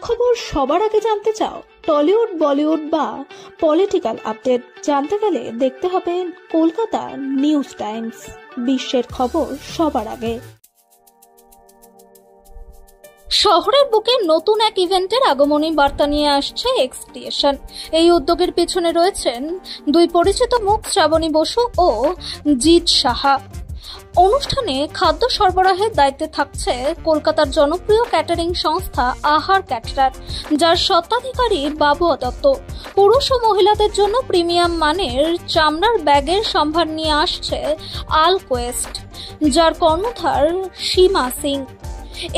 খবর সবার আগে জানতে চাও? টলিউড, বলিউড বা পলিটিক্যাল আপডেট জানতে গেলে দেখতে হবে কলকাতা নিউজ টাইমস। বিশ্বের খবর সবার আগে। শহরের বুকে নতুন এক ইভেন্টের আগমনী বার্তা নিয়ে আসছে এক্স ক্রিয়েশন। এই উদ্যোগের পেছনে রয়েছেন দুই পরিচিত মুখ, শ্রাবণী বসু ও জিৎ সাহা। অনুষ্ঠানে খাদ্য সরবরাহের দায়িত্বে থাকছে কলকাতার জনপ্রিয় ক্যাটারিং সংস্থা আহার ক্যাটারার, যার স্বত্বাধিকারী বাবুয়া দত্ত। পুরুষ ও মহিলাদের জন্য প্রিমিয়াম মানের চামড়ার ব্যাগের সম্ভার নিয়ে আসছে আলকোয়েস্ট, যার কর্ণধার সীমা সিং।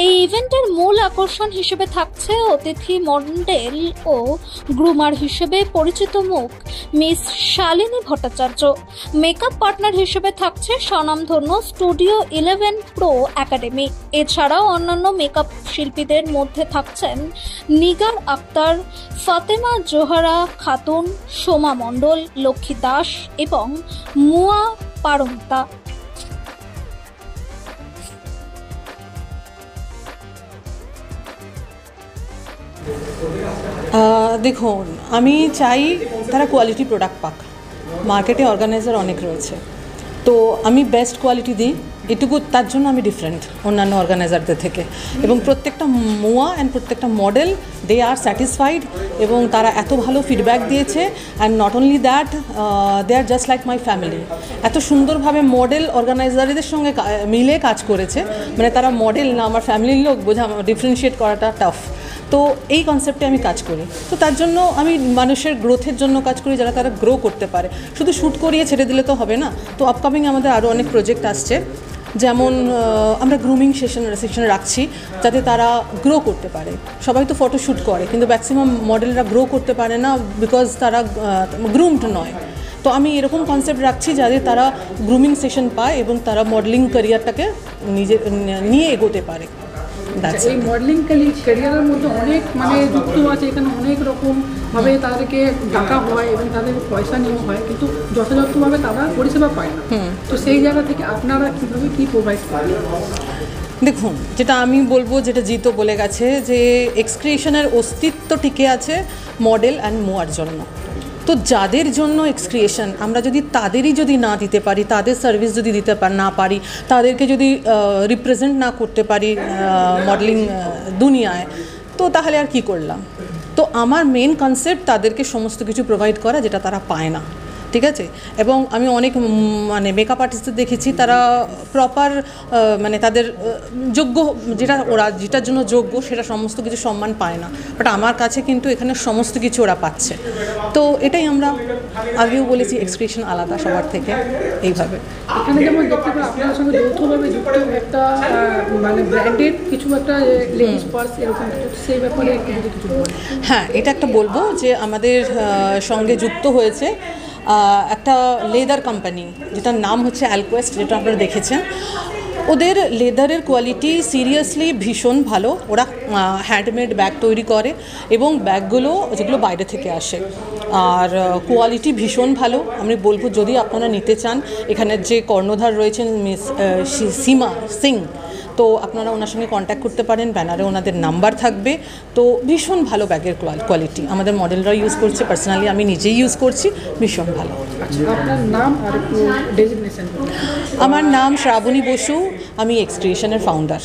এই ইভেন্টের মূল আকর্ষণ হিসেবে থাকছে অতিথি মডেল ও গ্রুমার হিসেবে পরিচিত মুখ miss Shalini Bhattacharya. Makeup partner হিসেবে থাকছে স্বনামধন্য স্টুডিও 11 প্রো একাডেমি। এছাড়াও অন্যান্য মেকআপ শিল্পীদের মধ্যে থাকছেন নিগার আক্তার, ফাতেমা জোহরা খাতুন, সোমা মণ্ডল, লক্ষ্মী দাস এবং মুয়া পারমিতা। দেখুন, আমি চাই তারা কোয়ালিটি প্রোডাক্ট পাক। মার্কেটে অর্গানাইজার অনেক রয়েছে, তো আমি বেস্ট কোয়ালিটি দিই, এটুকু। তার জন্য আমি ডিফারেন্ট অন্যান্য অর্গানাইজারদের থেকে। এবং প্রত্যেকটা মুয়া অ্যান্ড প্রত্যেকটা মডেল দে আর স্যাটিসফাইড, এবং তারা এত ভালো ফিডব্যাক দিয়েছে। And not only that, they are just like my family. এত সুন্দরভাবে মডেল অর্গানাইজারদের সঙ্গে মিলে কাজ করেছে, মানে তারা মডেল না আমার ফ্যামিলির লোক, বোঝা ডিফারেন্সিয়েট করাটা টাফ। তো এই কনসেপ্টে আমি কাজ করি। তো তার জন্য আমি মানুষের গ্রোথের জন্য কাজ করি, যারা তারা গ্রো করতে পারে। শুধু শ্যুট করিয়ে ছেড়ে দিলে তো হবে না। তো আপকামিং আমাদের আরও অনেক প্রজেক্ট আসছে, যেমন আমরা গ্রুমিং সেকশন রাখছি, যাতে তারা গ্রো করতে পারে। সবাই তো ফটোশ্যুট করে, কিন্তু ম্যাক্সিমাম মডেলরা গ্রো করতে পারে না, বিকজ তারা গ্রুমড নয়। তো আমি এরকম কনসেপ্ট রাখছি যাতে তারা গ্রুমিং সেশন পায় এবং তারা মডেলিং ক্যারিয়ারটাকে নিয়ে এগোতে পারে। এই মডেলিং ক্যারিয়ারের মধ্যে অনেক যুক্ত আছে, এখানে অনেক রকমভাবে তাদেরকে ডাকা হয় এবং তাদের পয়সা নেওয়া হয়, কিন্তু যথাযথভাবে তারা পরিষেবা পায় না। তো সেই জায়গা থেকে আপনারা কীভাবে কী প্রোভাইড করেন? দেখুন, যেটা আমি বলবো, যেটা জিতও বলে গেছে, যে এক্স ক্রিয়েশনের অস্তিত্ব টিকে আছে মডেল অ্যান্ড মোয়ার জন্য। তো যাদের জন্য এক্স ক্রিয়েশন, আমরা যদি না দিতে পারি, তাদের সার্ভিস যদি দিতে না পারি, তাদেরকে যদি রিপ্রেজেন্ট না করতে পারি মডেলিং দুনিয়ায়, তো তাহলে আর কি করলাম? তো আমার মেন কনসেপ্ট তাদেরকে সমস্ত কিছু প্রোভাইড করা, যেটা তারা পায় না। ঠিক আছে? এবং আমি অনেক মেকআপ আর্টিস্টদের দেখেছি, তারা প্রপার তাদের যোগ্য, যেটার জন্য যোগ্য, সেটা সমস্ত কিছু সম্মান পায় না। বাট আমার কাছে কিন্তু এখানে সমস্ত কিছু ওরা পাচ্ছে। তো এটাই আমরা আগেও বলেছি, এক্স ক্রিয়েশন আলাদা সবার থেকে। এইভাবে এখানে যেমন দেখতে পাই আপনার সঙ্গে যৌথভাবে যুক্ত একটা ব্র্যান্ডেড কিছু একটা লেডিস পার্স, এরকম সেই ব্যাপারে কিছু বলেন। হ্যাঁ, এটা একটা বলবো যে আমাদের সঙ্গে যুক্ত হয়েছে একটা লেদার কোম্পানি, যেটার নাম হচ্ছে আলকোয়েস্ট, যেটা আপনারা দেখেছেন। ওদের লেদারের কোয়ালিটি সিরিয়াসলি ভীষণ ভালো। ওরা হ্যান্ডমেড ব্যাগ তৈরি করে, এবং ব্যাগগুলো যেগুলো বাইরে থেকে আসে, আর কোয়ালিটি ভীষণ ভালো। আমি বলবো, যদি আপনারা নিতে চান, এখানের যে কর্ণধার রয়েছেন মিস সীমা সিং, তো আপনারা ওনার সঙ্গে কন্ট্যাক্ট করতে পারেন, ব্যানারে ওনাদের নাম্বার থাকবে। তো ভীষণ ভালো ব্যাগের কোয়ালিটি, আমাদের মডেলরা ইউজ করছে, পার্সোনালি আমি নিজেই ইউজ করছি, ভীষণ ভালো। আপনার নাম আর ডেজিগনেশন? আমার নাম শ্রাবণী বসু, আমি এক্স ক্রিয়েশনের ফাউন্ডার।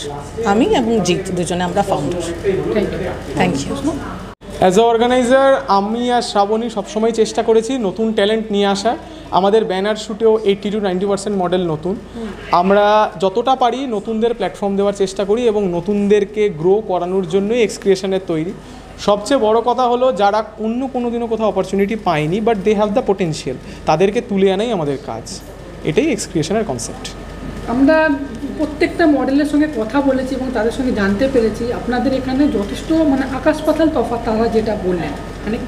আমি এবং জিৎ দুজনে আমরা founder. Thank you. As a organizer আমি আর শ্রাবণী সবসময় চেষ্টা করেছি নতুন ট্যালেন্ট নিয়ে আসা। আমাদের ব্যানার শ্যুটেও 80 to 90% মডেল নতুন। আমরা যতটা পারি নতুনদের প্ল্যাটফর্ম দেওয়ার চেষ্টা করি, এবং নতুনদেরকে গ্রো করানোর জন্যই এক্স ক্রিয়েশনের তৈরি। সবচেয়ে বড় কথা হলো, যারা অন্য কোনো দিনও কোথাও অপরচুনিটি পায়নি, but they have the potential, তাদেরকে তুলে আনাই আমাদের কাজ। এটাই এক্স ক্রিয়েশনের কনসেপ্ট। আমরা প্রত্যেকটা মডেলের সঙ্গে কথা বলেছি এবং তাদের সঙ্গে জানতে পেরেছি আপনাদের এখানে যথেষ্ট আকাশ পাতাল তফাৎ। তারা যেটা বললেন,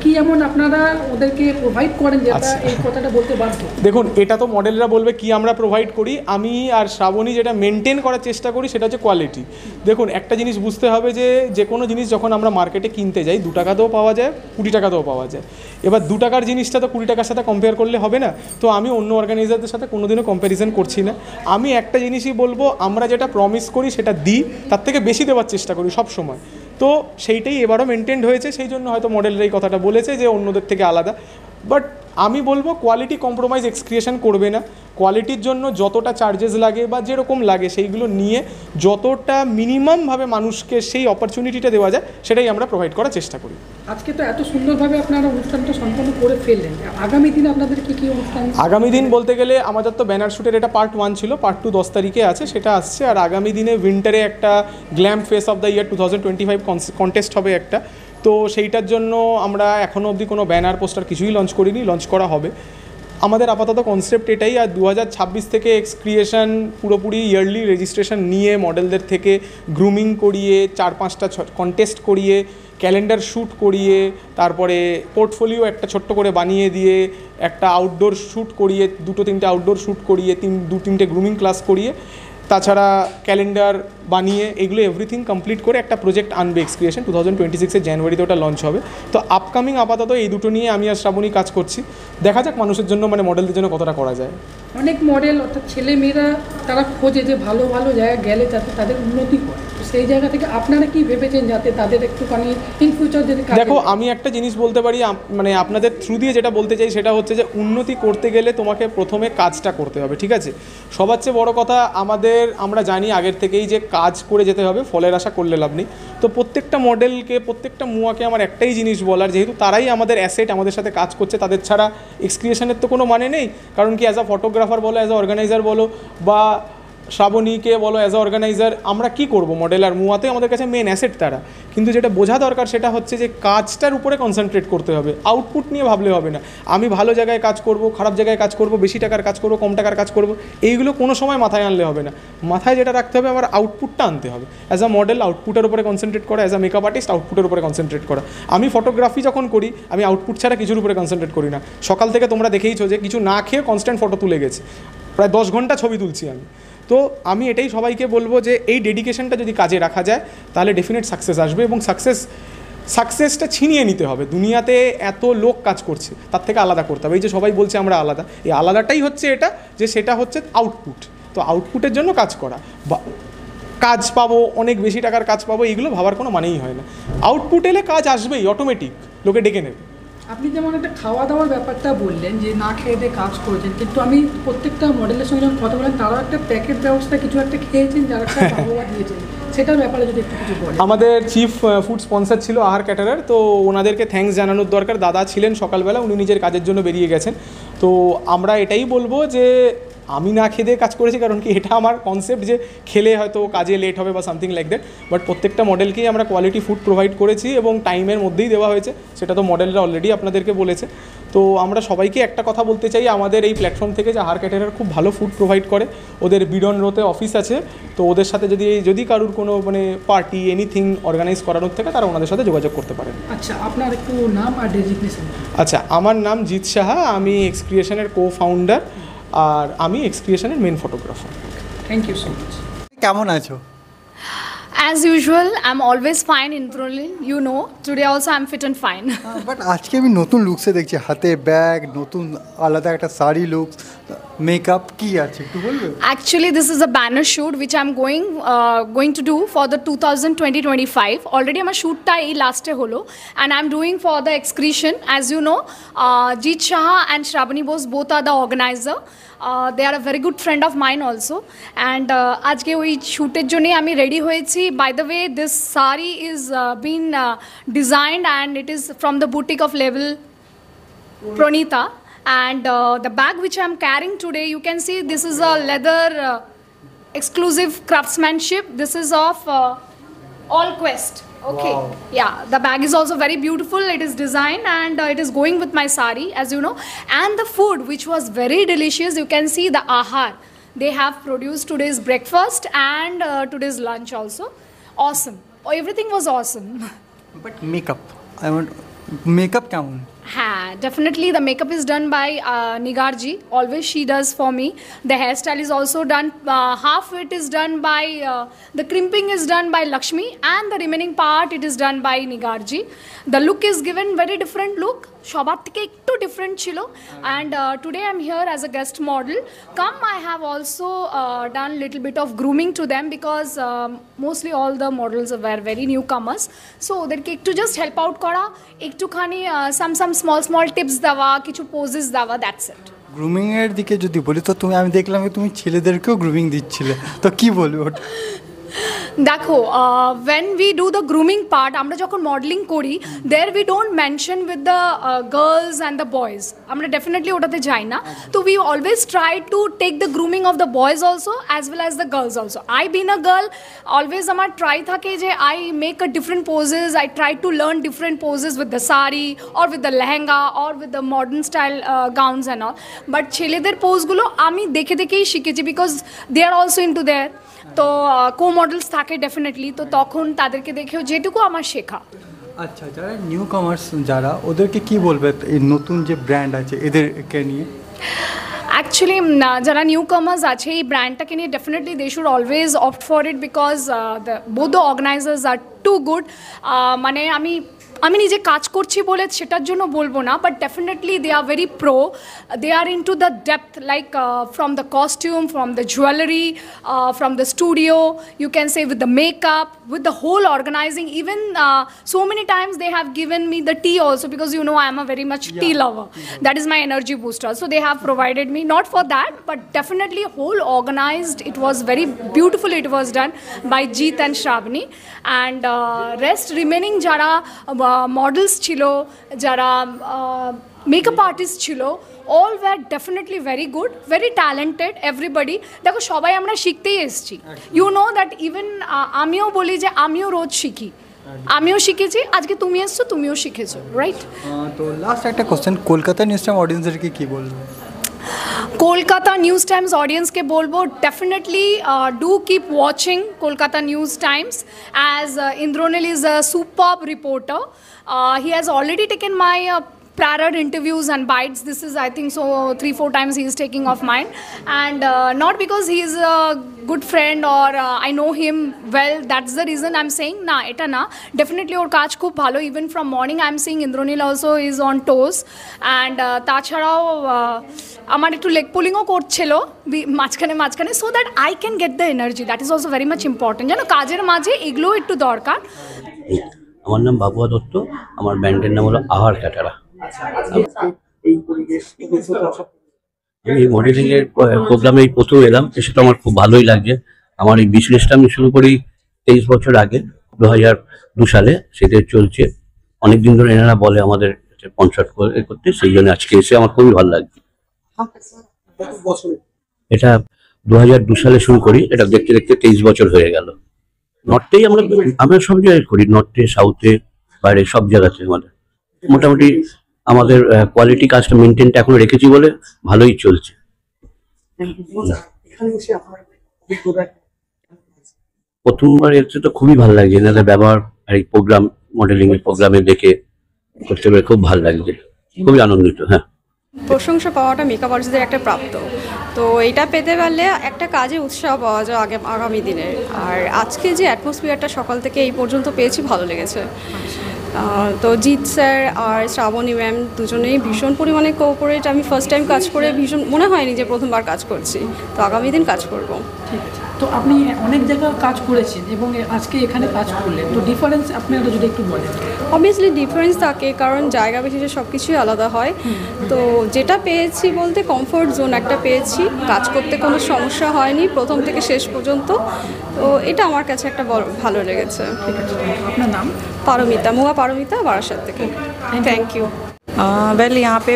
কি এমন আপনারা ওদেরকে প্রোভাইড করেন, যেটা এই কথাটা বলতে বাধ্য? দেখুন, এটা তো মডেলরা বলবে কি আমরা প্রোভাইড করি। আমি আর শ্রাবণী যেটা মেনটেন করার চেষ্টা করি, সেটা হচ্ছে কোয়ালিটি। দেখুন, একটা জিনিস বুঝতে হবে, যে কোনো জিনিস যখন আমরা মার্কেটে কিনতে যাই, 2 টাকাতেও পাওয়া যায়, 20 টাকাতেও পাওয়া যায়। এবার 2 টাকার জিনিসটা তো 20 টাকার সাথে কম্পেয়ার করলে হবে না। তো আমি অন্য অর্গানাইজারদের সাথে কোনোদিনও কম্প্যারিজন করছি না। আমি একটা জিনিসই বলবো, আমরা যেটা প্রমিস করি সেটা দিই, তার থেকে বেশি দেওয়ার চেষ্টা করি সব সময়। তো সেইটাই এবারও মেনটেন্ড হয়েছে, সেই জন্য হয়তো মডেলের এই কথাটা বলেছে যে অন্যদের থেকে আলাদা। বাট আমি বলবো কোয়ালিটি কম্প্রোমাইজ এক্সক্রিয়েশন করবে না, কোয়ালিটির জন্য যতটা চার্জেস লাগে বা যেরকম লাগে সেইগুলো নিয়ে যতটা মিনিমামভাবে মানুষকে সেই অপরচুনিটিটা দেওয়া যায় সেটাই আমরা প্রোভাইড করার চেষ্টা করি। আজকে তো এত সুন্দরভাবে আপনারা অনুষ্ঠানটা সম্পন্ন করে ফেললেন, আগামী দিনে আপনাদের কী কী অনুষ্ঠান? আগামী দিন বলতে গেলে আমাদের তো ব্যানার শ্যুটের এটা পার্ট 1 ছিল, পার্ট 2 10 তারিখে আছে, সেটা আসছে। আর আগামী দিনে উইন্টারে একটা glam face of the year 2025 contest হবে একটা, তো সেইটার জন্য আমরা এখনও অবধি কোনো ব্যানার পোস্টার কিছুই লঞ্চ করিনি, লঞ্চ করা হবে। আমাদের আপাতত কনসেপ্ট এটাই। আর 2026 থেকে এক্সক্রিয়েশন পুরোপুরি ইয়ারলি রেজিস্ট্রেশন নিয়ে মডেলদের থেকে গ্রুমিং করিয়ে 4-5টা কন্টেস্ট করিয়ে ক্যালেন্ডার শ্যুট করিয়ে তারপরে পোর্টফোলিও একটা ছোট্ট করে বানিয়ে দিয়ে একটা আউটডোর শ্যুট করিয়ে 2-3টে আউটডোর শ্যুট করিয়ে 2-3টে গ্রুমিং ক্লাস করিয়ে তাছাড়া ক্যালেন্ডার বানিয়ে এগুলো এভরিথিং কমপ্লিট করে একটা প্রজেক্ট আনবে এক্সক্রিয়েশন। 2026 জানুয়ারিতে ওটা লঞ্চ হবে। তো আপকামিং আপাতত এই দুটো নিয়ে আমি আর শ্রাবণী কাজ করছি, দেখা যাক মানুষের জন্য মানে মডেলদের জন্য কতটা করা যায়। অনেক মডেল অর্থাৎ ছেলে মেয়েরা তারা খোঁজে যে ভালো ভালো জায়গায় গেলে যাতে তাদের উন্নতি করে, তো সেই জায়গা থেকে আপনারা কি ভেবেছেন যাতে তাদের একটুখানি ইন ফিউচার যদি? দেখো আমি একটা জিনিস বলতে পারি, মানে আপনাদের থ্রু দিয়ে যেটা বলতে চাই সেটা হচ্ছে যে উন্নতি করতে গেলে তোমাকে প্রথমে কাজটা করতে হবে, ঠিক আছে? সবার চেয়ে বড় কথা আমরা জানি আগের থেকেই যে কাজ করে যেতে হবে, ফলের আশা করলে লাভ নেই। তো প্রত্যেকটা মডেলকে প্রত্যেকটা মুয়াকে আমার একটাই জিনিস বলার, যেহেতু তারাই আমাদের অ্যাসেট, আমাদের সাথে কাজ করছে, তাদের ছাড়া এক্সক্রিয়েশনের তো কোনো মানে নেই। কারণ কি অ্যাজ আ ফটোগ্রাফার বলো, অ্যাজ আ অর্গানাইজার বলো বা শ্রাবণীকে বলো অ্যাজ আ অর্গানাইজার, আমরা কি করব? মডেল আর মুয়াতে আমাদের কাছে মেন অ্যাসেট তারা। কিন্তু যেটা বোঝা দরকার সেটা হচ্ছে যে কাজটার উপরে কনসেন্ট্রেট করতে হবে, আউটপুট নিয়ে ভাবলে হবে না। আমি ভালো জায়গায় কাজ করব, খারাপ জায়গায় কাজ করব, বেশি টাকার কাজ করব, কম টাকার কাজ করব, এইগুলো কোনো সময় মাথায় আনলে হবে না। মাথায় যেটা রাখতে হবে আমার আউটপুটটা আনতে হবে। অ্যাজ আ মডেল আউটপুটের উপরে কনসেন্ট্রেট করা, অ্যাজ আ মেকআপ আর্টিস্ট আউটপুটের উপরে কনসেন্ট্রেট করা। আমি ফটোগ্রাফি যখন করি আমি আউটপুট ছাড়া কিছুর উপরে কনসেন্ট্রেট করি না। সকাল থেকে তোমরা দেখেইছো যে কিছু না খেয়ে কনস্ট্যান্ট ফটো তুলে গেছে, প্রায় 10 ঘন্টা ছবি তুলছি আমি। তো আমি এটাই সবাইকে বলবো যে এই ডেডিকেশনটা যদি কাজে রাখা যায় তাহলে ডেফিনেট সাকসেস আসবে। এবং সাকসেসটা ছিনিয়ে নিতে হবে। দুনিয়াতে এত লোক কাজ করছে, তার থেকে আলাদা করতে হবে। এই যে সবাই বলছে আমরা আলাদা, এই আলাদাটাই হচ্ছে এটা, যে সেটা হচ্ছে আউটপুট। তো আউটপুটের জন্য কাজ করা, কাজ পাবো, অনেক বেশি টাকার কাজ পাবো, এইগুলো ভাবার কোনো মানেই হয় না। আউটপুট এলে কাজ আসবেই, অটোমেটিক লোকে ডেকে নেবে। আপনি যেমন একটা খাওয়া দাওয়ার ব্যাপারটা বললেন যে না খেয়ে দিয়ে কাজ করেছেন, কিন্তু আমি প্রত্যেকটা মডেলের সঙ্গে যখন কথা বলেন তারাও একটা প্যাকেট ব্যবস্থা কিছু একটা খেয়েছেন, যারা একটা বাহবা দিয়েছেন, সেটার ব্যাপারে যদি একটু কিছু বলেন। আমাদের চিফ ফুড স্পন্সর ছিল আহার ক্যাটারার, তো ওনাদেরকে থ্যাঙ্কস জানানোর দরকার। দাদা ছিলেন সকালবেলা, উনি নিজের কাজের জন্য বেরিয়ে গেছেন। তো আমরা এটাই বলবো যে আমি না খেয়ে কাজ করেছি, কারণ কি এটা আমার কনসেপ্ট যে খেলে হয়তো কাজে লেট হবে বা সামথিং লাইক দ্যাট। বাট প্রত্যেকটা মডেলকেই আমরা কোয়ালিটি ফুড প্রোভাইড করেছি এবং টাইমের মধ্যেই দেওয়া হয়েছে, সেটা তো মডেলরা অলরেডি আপনাদেরকে বলেছে। তো আমরা সবাইকে একটা কথা বলতে চাই আমাদের এই প্ল্যাটফর্ম থেকে, যে আহার ক্যাটারার খুব ভালো ফুড প্রোভাইড করে। ওদের বিডন রোতে অফিস আছে, তো ওদের সাথে যদি কারুর কোনো মানে পার্টি এনিথিং অর্গানাইজ করানোর থেকে তারা ওনাদের সাথে যোগাযোগ করতে পারেন। আচ্ছা, আপনার একটু নাম আর ডেজিগনেশন? আচ্ছা, আমার নাম জিৎ সাহা, আমি এক্সক্রিয়েশনের কো ফাউন্ডার, আর আমি এক্সক্রিয়েশনের main photographer. Thank you so much. কেমন আছো? As usual, I'm always fine in Berlin. You know, today also I'm fit and fine. But আজকে আমি নতুন লুকসে দেখছি, হাতে ব্যাগ, নতুন আলাদা একটা শাড়ি লুক, মেকআপ কি আছে একটু বলবে? Actually, this is a banner shoot which I'm going to do for the 2020-25. Already আমার shootটা এই লাস্টে হলো, and I'm doing for the excretion. As you know, Jeet Shah and Shravani Bose both are the organizer. They are a very good friend of mine also, and আজকে ওই শ্যুটের জন্যই আমি ready হয়েছি। By the way, this sari is been designed and it is from the boutique of Level Pranita, and the bag which I'm carrying today, you can see this is a leather exclusive craftsmanship. This is of All Quest. Okay. Wow. Yeah, the bag is also very beautiful. It is designed and it is going with my sari, as you know. And the food, which was very delicious, you can see the Ahar. They have produced today's breakfast and today's lunch also. Awesome. Oh, everything was awesome. But makeup, I want makeup কেমন? হ্যাঁ, definitely the makeup is done by Nigarji. Always she does for me. The hairstyle is also done. Half it is done by the crimping is done by Lakshmi, and the remaining part it is done by Nigarji. The look is given very different look. সবার থেকে একটু different ছিল and today I am here as a guest model cum I have also done little bit of grooming to them because mostly all the models were very new comers so ওদেরকে একটু just help out করা একটুখানি সাম small tips দেওয়া কিছু poses দেওয়া that's it গ্রুমিংয়ের দিকে যদি বলি তো আমি দেখলাম তুমি ছেলেদেরকেও গ্রুমিং দিচ্ছিলে তো কি বলবো ওটা দেখো when we do the grooming part আমরা যখন মডেলিং করি there we don't mention with the girls and the boys আমরা definitely ওটাতে যাই না তো we always try to take the grooming of the boys also as well as the girls also I being a girl always আমার try থাকে যে I make a different poses I try to learn different poses with the sari or with the lehenga or with the modern style gowns and all but ছেলেদের পোজগুলো আমি দেখেই শিখেছি because they are also into there তো কো models থাকে definitely তো তখন তাদেরকে দেখেও যেটুকু আমার শেখা আচ্ছা যারা নিউ কামার্স যারা ওদেরকে কি বলবে এই নতুন যে ব্র্যান্ড আছে এদেরকে নিয়ে অ্যাকচুয়ালি যারা নিউ কামার্স আছে এই ব্র্যান্ডটাকে নিয়ে definitely they should always opt for it because both the organizers are too good মানে আমি নিজে কাজ করছি বলে সেটার জন্য বলবো না but definitely they are very pro they are into the depth like from the costume from the jewellery from the studio you can say with the makeup with the whole organizing even so many times they have given me the tea also because you know I am a very much tea lover that is my energy booster so they have provided me not for that but definitely whole organized it was very beautiful it was done by Jeet and Shravani and rest remaining jara models chilo jara makeup artists chilo all were definitely very good very talented everybody দেখো সবাই আমরা শিখতেই এসেছি you know that even আমিও বলি যে আমিও রোজ শিখি আমিও শিখেছি আজকে তুমি এসছো তুমিও শিখেছো রাইট তো লাস্ট একটা কোশ্চেন কলকাতা নিউজ টাইম অডিয়েন্সদেরকে কি বলবো Kolkata News Times audience ke bolbo definitely do keep watching Kolkata News Times as Indronil is a superb reporter he has already taken my prior interviews and bites this is I think so 3-4 times he is taking off mine and not because he is a good friend or I know him well that's the reason I'm saying na eta na definitely or কাজ খুব ভালো even from morning I'm seeing Indronil also is on toes and তাছাড়াও আমার একটু leg পুলিংও করছিল মাঝখানে so that I can get the energy that is also very much important জানো কাজের মাঝে এগুলো একটু দরকার আমার নাম বাবুয়া দত্ত আমার ব্যান্ডের নাম হলো আহার কাটারা এই মডেলিং এর প্রোগ্রামে প্রথম এলাম সেটা আমার খুব ভালোই লাগছে আমার এই বিজনেসটা আমি শুরু করি 23 বছর আগে 2002 সালে সেটা চলছে অনেকদিন ধরে এনারা বলে আমাদের কনসার্ট করতে সেই জন্য আজকে এসে আমার খুবই ভালো লাগছে এটা 2002 সালে শুরু করি এটা দেখতে দেখতে 23 বছর হয়ে গেল নর্থেই আমরা সব জায়গায় করি নর্থে সাউথে বাইরে সব জায়গাতে আমাদের মোটামুটি আমাদের কোয়ালিটি কাজটা মেনটেনটা এখন রেখেছি বলে ভালোই চলছে প্রথমবার এসে তো খুবই ভালো লাগছে এনাদের ব্যবহার আর এই প্রোগ্রাম মডেলিং এর প্রোগ্রামে দেখে করতে পেরে খুব ভালো লাগছে খুবই আনন্দিত হ্যাঁ প্রশংসা পাওয়াটা মেকআপ আর্টিস্টদের একটা প্রাপ্ত তো এটা পেতে পারলে একটা কাজে উৎসাহ পাওয়া যায় আগামী দিনের আর আজকে যে অ্যাটমসফিয়ারটা সকাল থেকে এই পর্যন্ত পেয়েছি ভালো লেগেছে তো জিৎ স্যার আর শ্রাবণী ম্যাম দুজনেই ভীষণ পরিমাণে কোঅপারেট আমি ফার্স্ট টাইম কাজ করে ভীষণ মনে হয়নি যে প্রথমবার কাজ করছি তো আগামী দিন কাজ করব ঠিক আছে তো আপনি অনেক জায়গায় কাজ করেছেন এবং আজকে এখানে কাজ করলেন তো ডিফারেন্স আপনারা যদি একটু বলেন অবভিয়াসলি ডিফারেন্স থাকে কারণ জায়গা বিশেষে সব কিছুই আলাদা হয় তো যেটা পেয়েছি বলতে কমফোর্ট জোন একটা পেয়েছি কাজ করতে কোনো সমস্যা হয়নি প্রথম থেকে শেষ পর্যন্ত তো এটা আমার কাছে একটা ভালো লেগেছে ঠিক আছে আপনার নাম पारोमिता मुआ पारोमिता बारासात तक थैंक यू वेल यहाँ पे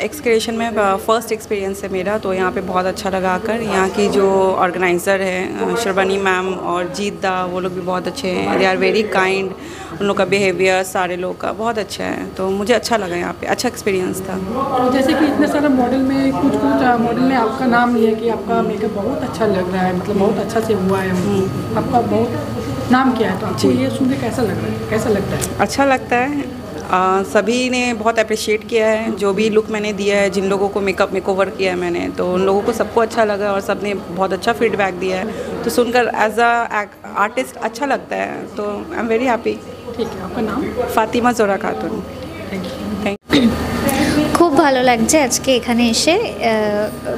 एक्सक्रेशन में फ़र्स्ट एक्सपीरियंस है मेरा तो यहाँ पे बहुत अच्छा लगा आकर यहाँ की जो ऑर्गेनाइज़र है श्रवणी मैम और जीत दा वो लोग भी बहुत अच्छे हैं दे आर वेरी काइंड उन लोग का बिहेवियर सारे लोग का बहुत अच्छा है तो मुझे अच्छा लगा यहाँ पे अच्छा एक्सपीरियंस था तो जैसे कि इतने सारे मॉडल में कुछ मॉडल में आपका नाम लिया कि आपका मेकअप बहुत अच्छा लग रहा है मतलब बहुत अच्छा से हुआ है आपका बहुत नाम क्या है तो आपको ये सुन के कैसा लग रहा है कैसा लगता है अच्छा लगता है सभी ने बहुत अप्रिशिएट किया है जो भी लुक मैंने दिया है, जिन लोगों को मेकअप मेकओवर किया है मैंने, तो उन लोगों को सबको अच्छा लगा और सब ने बहुत अच्छा फीडबैक दिया है। तो सुनकर एज अ आर्टिस्ट अच्छा लगता है, तो आई एम वेरी हैप्पी। ठीक है, आपका नाम? फातिमा जोरा खातून। Thank you. খুব ভালো লাগছে আজকে এখানে এসে,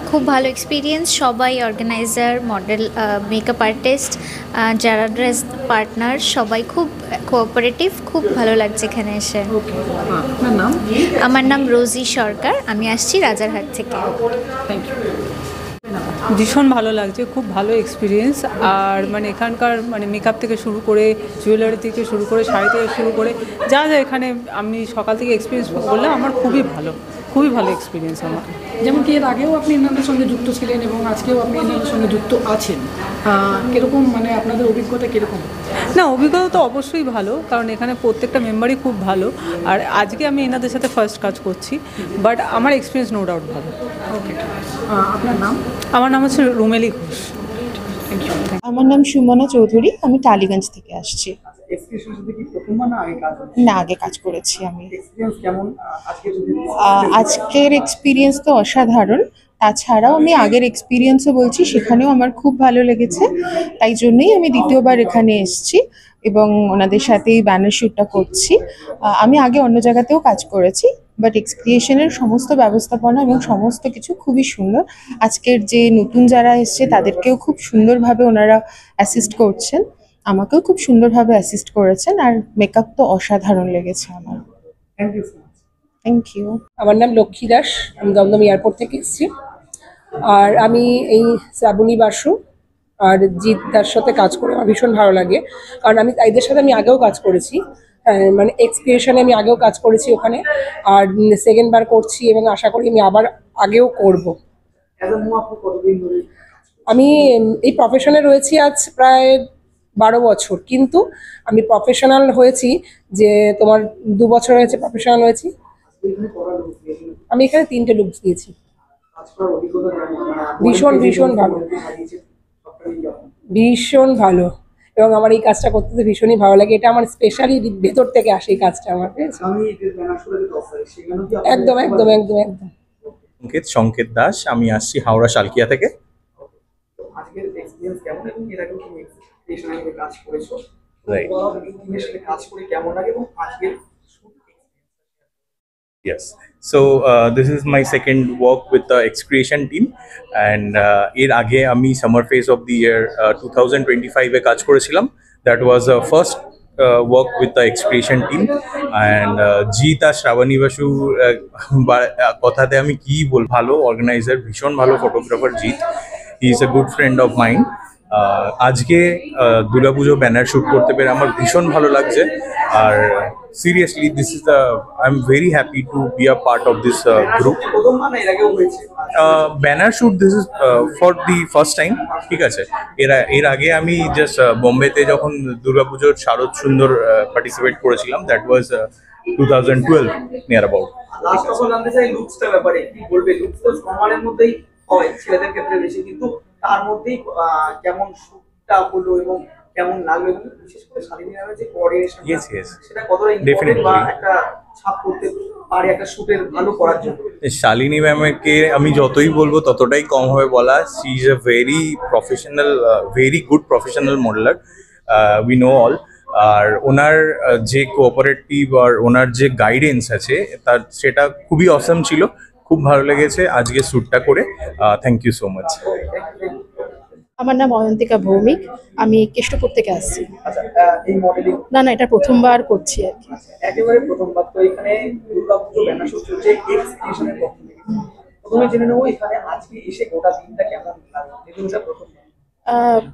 খুব ভালো এক্সপিরিয়েন্স। সবাই অর্গানাইজার, মডেল, মেকআপ আর্টিস্ট, যারা ড্রেস পার্টনার সবাই খুব কোঅপারেটিভ, খুব ভালো লাগছে এখানে এসে। আপনার নাম? আমার নাম রোজি সরকার, আমি আসছি রাজারহাট থেকে। Thank you. ভীষণ ভালো লাগছে, খুব ভালো এক্সপিরিয়েন্স। আর মানে এখানকার মানে মেকআপ থেকে শুরু করে, জুয়েলারি থেকে শুরু করে, শাড়ি থেকে শুরু করে যা যা এখানে আমি সকাল থেকে এক্সপিরিয়েন্স করলাম, আমার খুবই ভালো এক্সপিরিয়েন্স আমার। যেমন কি এর আগেও আপনি এনাদের সঙ্গে যুক্ত ছিলেন এবং আজকেও আপনি এনাদের সঙ্গে যুক্ত আছেন, কীরকম মানে আপনাদের অভিজ্ঞতা কীরকম? না, অভিজ্ঞতা তো অবশ্যই ভালো, কারণ এখানে প্রত্যেকটা মেম্বারই খুব ভালো। আর আজকে আমি এনাদের সাথে ফার্স্ট কাজ করছি, বাট আমার এক্সপিরিয়েন্স নো ডাউট ভালো। ওকে, আপনার নাম? আমার নাম হচ্ছে রুমেলি ঘোষ। আমার নাম সুমনা চৌধুরী, আমি টালিগঞ্জ থেকে আসছি। না, আগে কাজ করেছি আমি। আজকের এক্সপিরিয়েন্স তো অসাধারণ। তাছাড়াও আমি আগের এক্সপিরিয়েন্সও বলছি, সেখানেও আমার খুব ভালো লেগেছে। তাই জন্যই আমি দ্বিতীয়বার এখানে এসেছি এবং ওনাদের সাথেই ব্যানার শ্যুটটা করছি। আমি আগে অন্য জায়গাতেও কাজ করেছি, বাট এক্সক্রিয়েশনের সমস্ত ব্যবস্থাপনা এবং সমস্ত কিছু খুবই সুন্দর। আজকের যে নতুন যারা এসছে তাদেরকেও খুব সুন্দরভাবে ওনারা অ্যাসিস্ট করছেন, আমাকেও খুব সুন্দরভাবে অ্যাসিস্ট করেছেন। আর মেকআপ তো অসাধারণ লেগেছে আমার। Thank you. আমার নাম লক্ষ্মী দাস, আমি দমদম এয়ারপোর্ট থেকে এসেছি। আর আমি এই শ্রাবণী বাসু আর জিৎ দার সাথে কাজ করে আমার ভীষণ ভালো লাগে, কারণ আমি এদের সাথে আমি আগেও কাজ করেছি, মানে এক্সক্রিয়েশনে আমি আগেও কাজ করেছি ওখানে, আর সেকেন্ড বার করছি এবং আশা করি আমি আবার আগেও করব। আমি এই প্রফেশনে রয়েছি আজ প্রায় 12 বছর, কিন্তু আমি প্রফেশনাল হয়েছি যে তোমার 2 বছর হয়েছে প্রফেশনাল হয়েছি। আমি এখানে 3টে লুকস দিয়েছি। ভীষণ ভালো, এবং আমার এই কাজটা করতে তো ভীষণই ভালো লাগে। এটা আমার স্পেশালি ভেতর থেকে আসে এই কাজটা আমার। একদম। সংকেত দাস, আমি আসছি হাওড়া শালকিয়া থেকে। Yes. So this is my second work with the Excreation team, and এর আগে আমি সামার ফেজ অফ দি ইয়ার 2025 এ কাজ করেছিলাম। That was first work with the Excreation team, and Jeet আর শ্রাবণী বাসু কথাতে আমি কি বল, ভালো অর্গানাইজার, ভীষণ ভালো photographer Jeet. He is a good friend of mine. আজকে দুর্গাপুজো ব্যানার শ্যুট করতে পেরে আমার ভীষণ ভালো লাগছে। আর seriously, this is I'm very happy to be a part of this group. Banner shoot, this is for the first time, ঠিক আছে। এর আগে আমি জাস্ট বোম্বেতে যখন দুর্গাপুজোর শারদ সুন্দর পার্টিসিপেট করেছিলাম, that was 2012 near about. Last of all আমি চাই লুকসটা ব্যাপারে কি বলবে? লুকস তো সমানের মধ্যেই হয়, ছেলেদের ক্ষেত্রে বেশি, কিন্তু তার মধ্যেই কেমন শুটটা হলো এবং কেমন লাগলো, এবং বিশেষ করে শালিনী ম্যামের যে কোঅর্ডিনেশন, সেটা কতটা ইম্পর্টেন্ট বা একটা ছাপ করতে পারে একটা শুটের ভালো করার জন্য। শালিনী ম্যামকে আমি যতই বলবো ততটাই কম হবে বলা। She is a very professional, very good professional modeler, we know all. আর ওনার যে কোঅপারেটিভ আর ওনার যে গাইডেন্স আছে তার, সেটা খুবই অসাম ছিল। খুব ভালো লেগেছে আজকে শ্যুটটা করে। Thank you so much. আমার নাম অয়ন্তিকা ভৌমিক, আমি কেষ্টপুর থেকে আসছি। এই মডেলিং না, এটা প্রথমবার করছি আর কি। একেবারে প্রথমবার। তো এখানে দুর্গাপুজো ব্যানার শ্যুট হচ্ছে এক্সক্রিয়েশনের পক্ষ থেকে। প্রথমে জেনে নেবো এখানে আজকে এসে গোটা দিনটা কেমন লাগলো?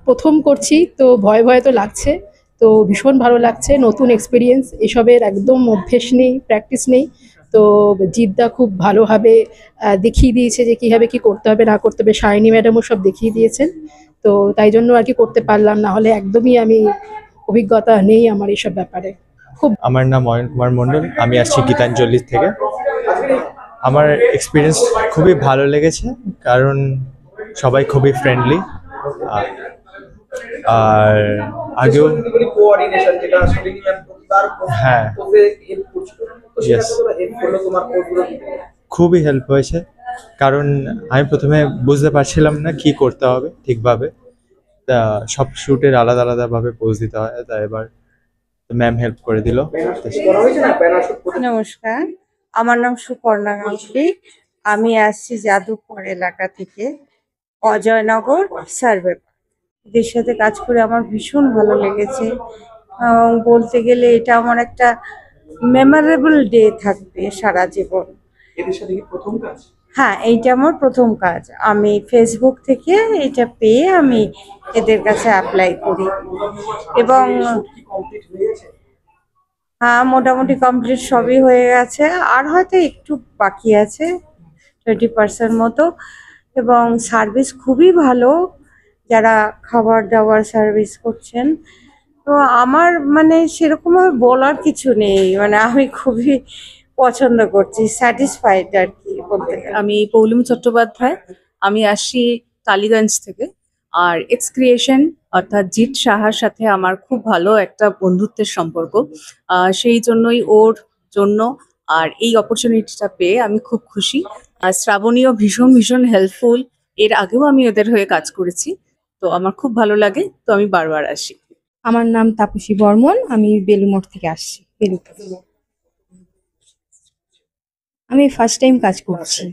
প্রথম করছি তো ভয় তো লাগছে, তো ভীষণ ভালো লাগছে। নতুন এক্সপিরিয়েন্স, এসবের একদম অভ্যেস নেই, প্র্যাকটিস নেই। তো জিদ্দা খুব ভালোভাবে দেখিয়ে দিয়েছে যে কীভাবে কী করতে হবে না করতে হবে। শাইনি ম্যাডামও সব দেখিয়ে দিয়েছেন, তো তাই জন্য আর কি করতে পারলাম, না হলে একদমই আমি অভিজ্ঞতা নেই আমার এইসব ব্যাপারে। আমার নাম অয়ন কুমার মণ্ডল, আমি আসছি গীতাঞ্জলি থেকে। আমার এক্সপিরিয়েন্স খুবই ভালো লেগেছে, কারণ সবাই খুবই ফ্রেন্ডলি। আর আগেও কোঅর্ডিনেশন যেটা শালিনী ম্যাম প্রতিবার হ্যাঁ হেল্প করছিল, ইয়েস, খুবই হেল্প হয়েছে, কারণ আমি প্রথমে বুঝতে পারছিলাম না কি করতে হবে ঠিকভাবে। তা সব শ্যুটের আলাদা আলাদাভাবে পোজ দিতে হয়, তা এবার ম্যাম হেল্প করে দিল। নমস্কার, আমার নাম সুপর্ণা গাঙ্গুলি। আমি আসছি যাদবপুর এলাকা থেকে, অজয়নগর সার্ভে। এদের সাথে কাজ করে আমার ভীষণ ভালো লেগেছে। বলতে গেলে এটা আমার একটা মেমোরেবল ডে থাকবে সারা জীবন। এদের সাথে কি প্রথম কাজ? হ্যাঁ, এইটা আমার প্রথম কাজ। আমি ফেসবুক থেকে এটা পেয়ে আমি এদের কাছে অ্যাপ্লাই করি এবং হ্যাঁ, মোটামুটি কমপ্লিট সবই হয়ে গেছে, আর হয়তো একটু বাকি আছে 20% মতো। এবং সার্ভিস খুবই ভালো, যারা খাবার দাবার সার্ভিস করছেন। তো আমার মানে সেরকমভাবে বলার কিছু নেই, মানে আমি খুবই পছন্দ করছি, স্যাটিসফাইড আর কি বলতে গেলে। আমি পৌলুম চট্টোপাধ্যায়, আমি আসছি টালিগঞ্জ থেকে। আর এক্স ক্রিয়েশন অর্থাৎ জিৎ সাহার সাথে আমার খুব ভালো একটা বন্ধুত্বের সম্পর্ক, সেই জন্যই ওর জন্য আর এই অপরচুনিটিটা পেয়ে আমি খুব খুশি। আর শ্রাবণীও ভীষণ ভীষণ হেল্পফুল, এর আগেও আমি ওদের হয়ে কাজ করেছি, তো আমার খুব ভালো লাগে, তো আমি বারবার আসি। আমার নাম তাপসী বর্মন, আমি বেলুমোড় থেকে আসছি। আমি ফার্স্ট টাইম কাজ করছি।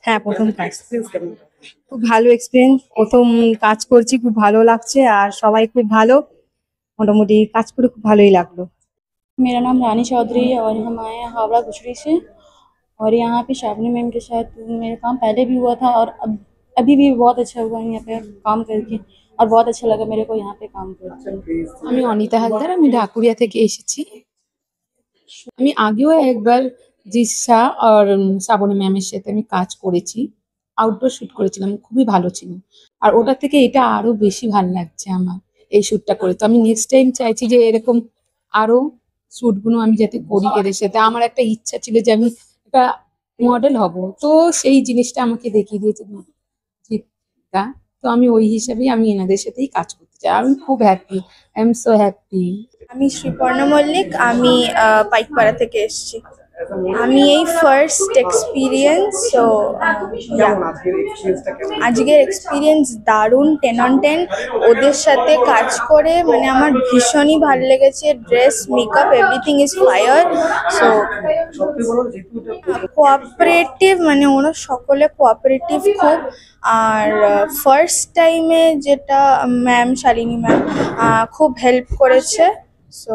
হ্যাঁ, প্রথম কাজ। খুব ভালো এক্সপিরিয়েন্স, প্রথম কাজ করছি, খুব ভালো লাগছে, আর সবাই খুব ভালো, মোটামুটি কাজ করে খুব ভালোই লাগলো। मेरा नाम रानी चौधरी है और हम आए हैं हावड़ा गुजरी से, और यहाँ पे श्रावणी मैम के साथ मेरा काम पहले भी हुआ था और अभी भी बहुत अच्छा हुआ है यहाँ पे काम करके, और बहुत अच्छा लगा मेरे को यहाँ पे काम करके। আমি অনিতা হালদার, আমি ঢাকুরিয়া থেকে এসেছি। আমি আগেও একবার জিৎ শাহ আর শ্রাবণী ম্যামের সাথে আমি কাজ করেছি, আউটডোর শ্যুট করেছিলাম, খুবই ভালো ছিল। আর ওটা থেকে এটা আরো বেশি ভালো লাগছে আমার এই শ্যুটটা করে। তো আমি নেক্সট টাইম চাইছি যে এরকম আরো শ্যুটগুলো আমি যাতে করি এদের সাথে। আমার একটা ইচ্ছা ছিল যে আমি একটা মডেল হব, তো সেই জিনিসটা আমাকে দেখিয়ে দিয়েছে জিৎদা। তো আমি ওই হিসাবেই আমি এনাদের সাথেই কাজ করতে চাই। আমি খুব happy, I am so happy. আমি শ্রীপর্ণা মল্লিক, আমি পাইকপাড়া থেকে এসেছি। আমি এই ফার্স্ট এক্সপিরিয়েন্স, সো আজকের এক্সপিরিয়েন্স দারুণ, 10 on 10। ওদের সাথে কাজ করে মানে আমার ভীষণই ভালো লেগেছে। Dress, makeup, everything is fire. So cooperative, মানে ওরা সকলে কোঅপারেটিভ খুব। আর ফার্স্ট টাইমে যেটা ম্যাম, শালিনী ম্যাম খুব হেল্প করেছে। So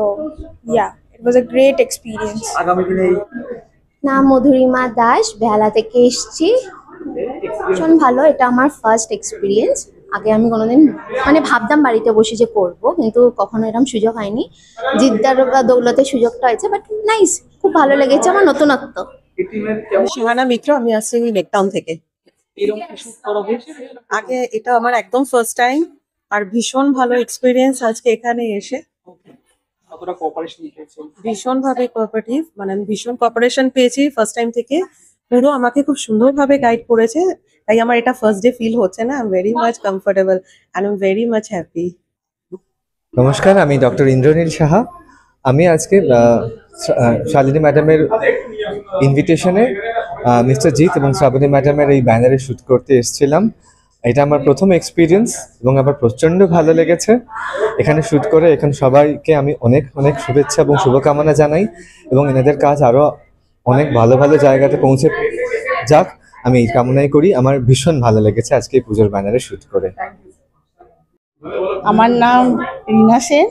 yeah, it was a great experience. আগামী দিনে নাম মধুরিমা দাস, বেহালা থেকে এসেছি। ভীষণ ভালো, এটা আমার ফার্স্ট এক্সপিরিয়েন্স। আগে আমি কোনোদিন মানে ভাবতাম বাড়িতে বসে যে করবো, কিন্তু কখনো এরকম সুযোগ হয়নি। জিদ্দার বা দৌলতের সুযোগটা হয়েছে, বাট নাইস, খুব ভালো লেগেছে আমার, নতুনত্ব। সুহানা মিত্র, আমি আসছি নেকটাউন থেকে। আগে এটা আমার একদম ফার্স্ট টাইম, আর ভীষণ ভালো এক্সপিরিয়েন্স আজকে এখানে এসে। ভীষণ ভাবে কোঅপারেটিভ, মানে আমি ভীষণ কোঅপারেশন পেয়েছি ফার্স্ট টাইম থেকে। পুরো আমাকে খুব সুন্দরভাবে গাইড করেছে, তাই আমার এটা ফার্স্ট ডে ফিল হচ্ছে না। I am very much comfortable and I am very much happy. নমস্কার, আমি ডক্টর ইন্দ্রনীল সাহা। আমি আজকে শালিনী ম্যাডামের ইনভিটেশনে মিস্টার জিৎ এবং শ্রাবণী ম্যাডামের এই ব্যানারে শ্যুট করতে এসেছিলাম। এটা আমার প্রথম এক্সপিরিয়েন্স এবং আমার প্রচণ্ড ভালো লেগেছে এখানে শ্যুট করে। এখানে সবাইকে আমি অনেক অনেক শুভেচ্ছা এবং শুভকামনা জানাই, এবং এনাদের কাজ আরও অনেক ভালো ভালো জায়গাতে পৌঁছে যাক, আমি এই কামনাই করি। আমার ভীষণ ভালো লেগেছে আজকে এই পুজোর ব্যানারে শ্যুট করে। আমার নাম রিনা সেন,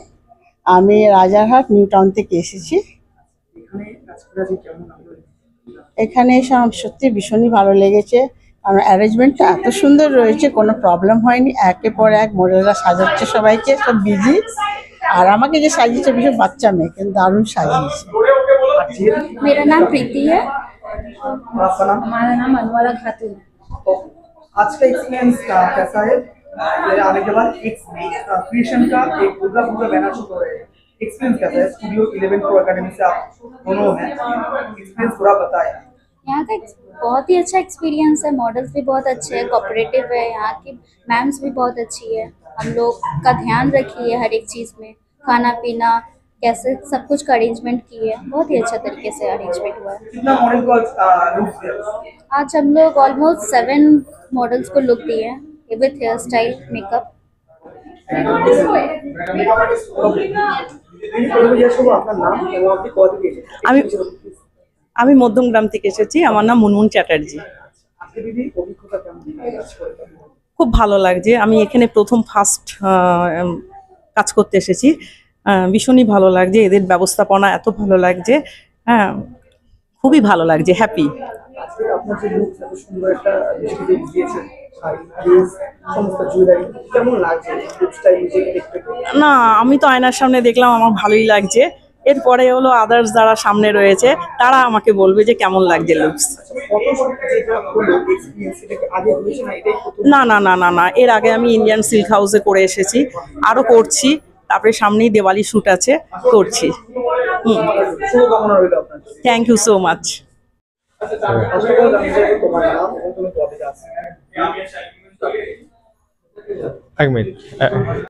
আমি রাজারহাট নিউ টাউন থেকে এসেছি। এখানে সত্যি ভীষণই ভালো লেগেছে, কারণ অ্যারেঞ্জমেন্টটা এত সুন্দর রয়েছে, কোনো প্রবলেম হয়নি। একের পর এক মডেলরা সাজাচ্ছে সবাইকে, সব বিজি। আর আমাকে যে সাজিয়েছে ভীষণ বাচ্চা মেয়ে, কিন্তু দারুণ সাজিয়েছে। मेरा नाम प्रीति है। हमारा नाम अनुवारा खातून। आज का एक्सपीरियंस कैसा है? मेरे आने के बाद एक क्रिएशन का एक पूरा बैनर शूट हो रहा है, एक्सपीरियंस कैसा है? स्टूडियो 11 प्रो एकेडमी से आप दोनों हैं, एक्सपीरियंस पूरा बताएं। यहाँ का बहुत ही अच्छा एक्सपीरियंस है, मॉडल्स भी बहुत अच्छे हैं, कोऑपरेटिव है, यहाँ की मैम्स भी बहुत अच्छी है, हम लोग का ध्यान रखी है हर एक चीज़ में, खाना पीना कैसे सब कुछ का अरेंजमेंट किए हैं, बहुत ही अच्छा तरीके से अरेंजमेंट हुआ है। कितना मॉडल को लुक्स दिया? आज हम लोग ऑलमोस्ट 7 मॉडल्स को लुक दिए हैं विथ हेयर स्टाइल मेकअप। আপনার নাম এবং আপনি কত পেয়েছেন? আমি মধ্যমগ্রাম থেকে এসেছি, আমার নাম মুনমুন চ্যাটার্জি। আজকে দিদি অভিজ্ঞতা কেমন কাজ করে? খুব ভালো লাগছে, আমি এখানে প্রথম ফার্স্ট কাজ করতে এসেছি, ভীষণই ভালো লাগছে, এদের ব্যবস্থাপনা এত ভালো লাগছে, হ্যাঁ খুবই ভালো লাগছে, হ্যাপি। আজকে আপনার যে লুকস এত সুন্দর একটা মিষ্টি দিয়েছেন, শাড়ি ড্রেস সমস্ত জুয়েলারি কেমন লাগছে লুকসটা নিজেকে দেখতে? না আমি তো আয়নার সামনে দেখলাম, আমার ভালোই লাগছে, এরপরে হলো আদার্স যারা সামনে রয়েছে তারা আমাকে বলবে যে কেমন লাগছে লুকস। না না না না না, এর আগে আমি ইন্ডিয়ান সিল্ক হাউসে করে এসেছি, আরো করছি, তারপরে সামনেই দিওয়ালি শুট আছে, করছি। শুভকামনা রইল আপনার। Thank you so much. এক মিনিট।